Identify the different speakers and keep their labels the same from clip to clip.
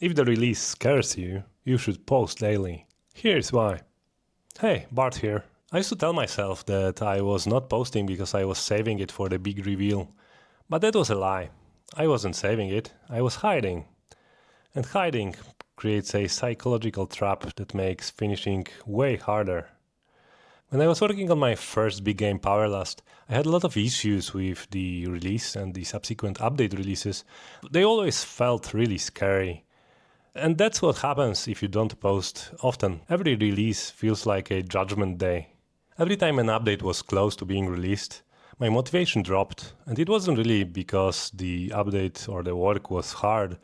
Speaker 1: If the release scares you, you should post daily. Here's why. Hey, Bart here. I used to tell myself that I was not posting because I was saving it for the big reveal. But that was a lie. I wasn't saving it, I was hiding. And hiding creates a psychological trap that makes finishing way harder. When I was working on my first big game, Powerlust, I had a lot of issues with the release and the subsequent update releases. They always felt really scary. And that's what happens if you don't post often. Every release feels like a judgment day. Every time an update was close to being released, my motivation dropped. And it wasn't really because the update or the work was hard.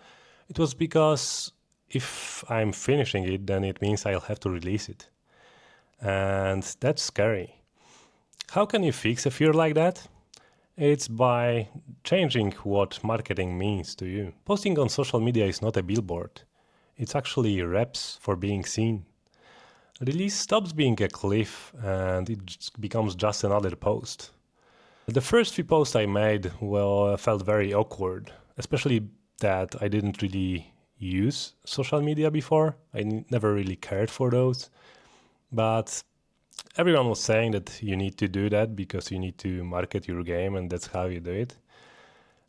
Speaker 1: It was because if I'm finishing it, then it means I'll have to release it. And that's scary. How can you fix a fear like that? It's by changing what marketing means to you. Posting on social media is not a billboard. It's actually reps for being seen. Release stops being a cliff and it becomes just another post. The first few posts I made felt very awkward, especially that I didn't really use social media before. I never really cared for those. But everyone was saying that you need to do that because you need to market your game and that's how you do it.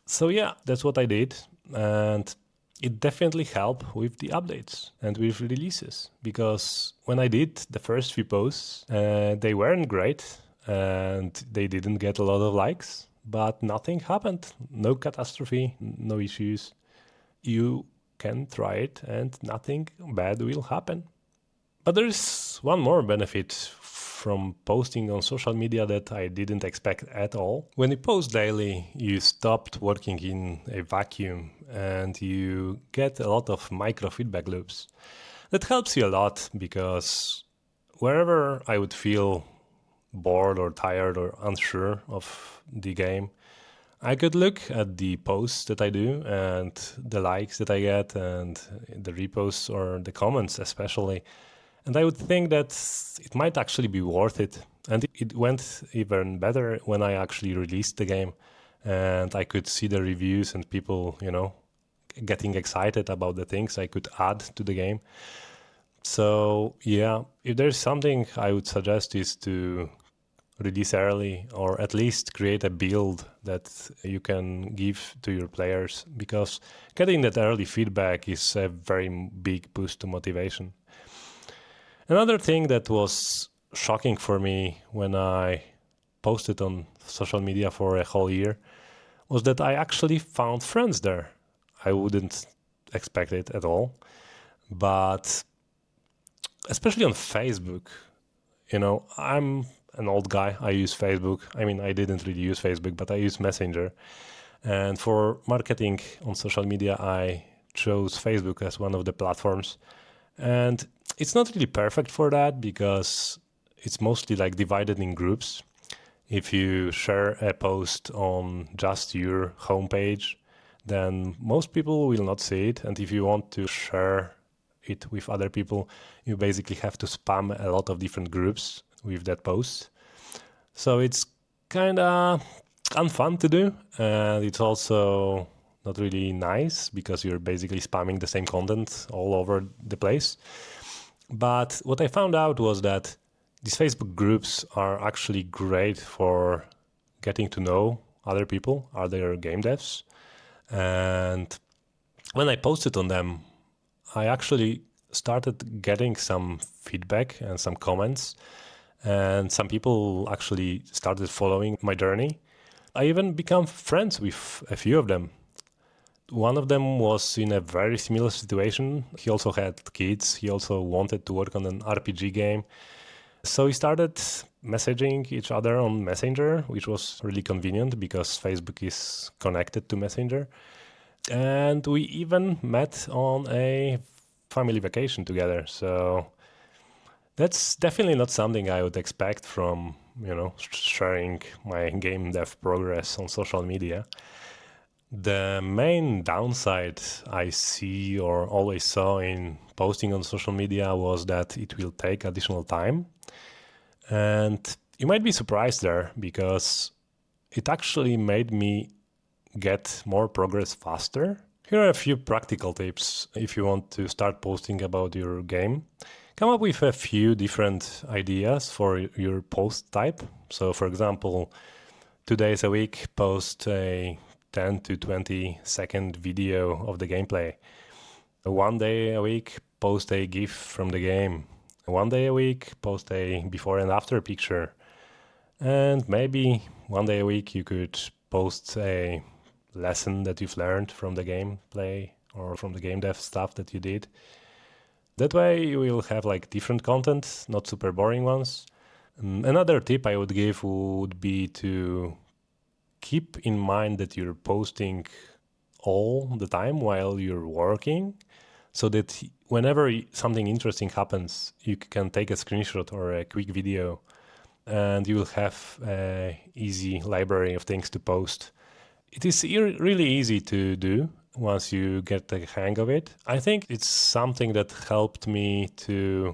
Speaker 1: So yeah, that's what I did. And it definitely helped with the updates and with releases. Because when I did the first few posts, they weren't great and they didn't get a lot of likes. But nothing happened. No catastrophe, no issues. You can try it and nothing bad will happen. But there is one more benefit from posting on social media that I didn't expect at all. When you post daily, you stopped working in a vacuum and you get a lot of micro feedback loops. That helps you a lot because wherever I would feel bored or tired or unsure of the game, I could look at the posts that I do and the likes that I get and the reposts or the comments especially. And I would think that it might actually be worth it. And it went even better when I actually released the game and I could see the reviews and people, getting excited about the things I could add to the game. So yeah, if there's something I would suggest is to release early or at least create a build that you can give to your players because getting that early feedback is a very big boost to motivation. Another thing that was shocking for me when I posted on social media for a whole year was that I actually found friends there. I wouldn't expect it at all. But especially on Facebook, I'm an old guy. I use Facebook. I mean, I didn't really use Facebook, but I use Messenger. And for marketing on social media, I chose Facebook as one of the platforms. And it's not really perfect for that because it's mostly like divided in groups. If you share a post on just your homepage, then most people will not see it. And if you want to share it with other people, you basically have to spam a lot of different groups with that post. So it's kind of unfun to do. And it's also not really nice because you're basically spamming the same content all over the place. But what I found out was that these Facebook groups are actually great for getting to know other people, other game devs. And when I posted on them, I actually started getting some feedback and some comments. And some people actually started following my journey. I even became friends with a few of them. One of them was in a very similar situation. He also had kids. He also wanted to work on an RPG game. So we started messaging each other on Messenger, which was really convenient because Facebook is connected to Messenger. And we even met on a family vacation together. So that's definitely not something I would expect from, sharing my game dev progress on social media. The main downside I see or always saw in posting on social media was that it will take additional time. And you might be surprised there because it actually made me get more progress faster. Here are a few practical tips if you want to start posting about your game. Come up with a few different ideas for your post type. So for example, 2 days a week post a 10 to 20 second video of the gameplay. 1 day a week post a GIF from the game. 1 day a week post a before and after picture. And maybe 1 day a week you could post a lesson that you've learned from the gameplay or from the game dev stuff that you did. That way you will have like different content, not super boring ones. Another tip I would give would be to keep in mind that you're posting all the time while you're working, so that whenever something interesting happens, you can take a screenshot or a quick video and you will have an easy library of things to post. It is really easy to do once you get the hang of it. I think it's something that helped me to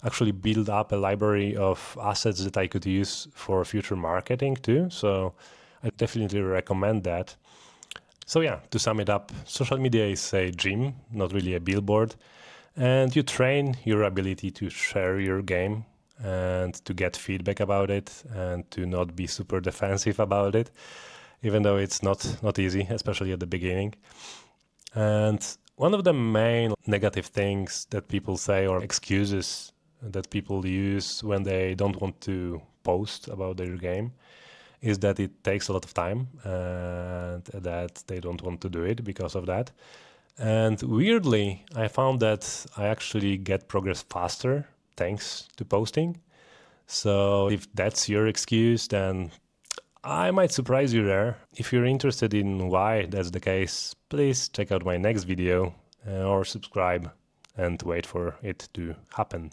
Speaker 1: actually build up a library of assets that I could use for future marketing too. So I definitely recommend that. So yeah, to sum it up, social media is a gym, not really a billboard. And you train your ability to share your game and to get feedback about it and to not be super defensive about it, even though it's not easy, especially at the beginning. And one of the main negative things that people say, or excuses that people use when they don't want to post about their game, is that it takes a lot of time and that they don't want to do it because of that. And weirdly, I found that I actually get progress faster thanks to posting. So if that's your excuse, then I might surprise you there. If you're interested in why that's the case, please check out my next video or subscribe and wait for it to happen.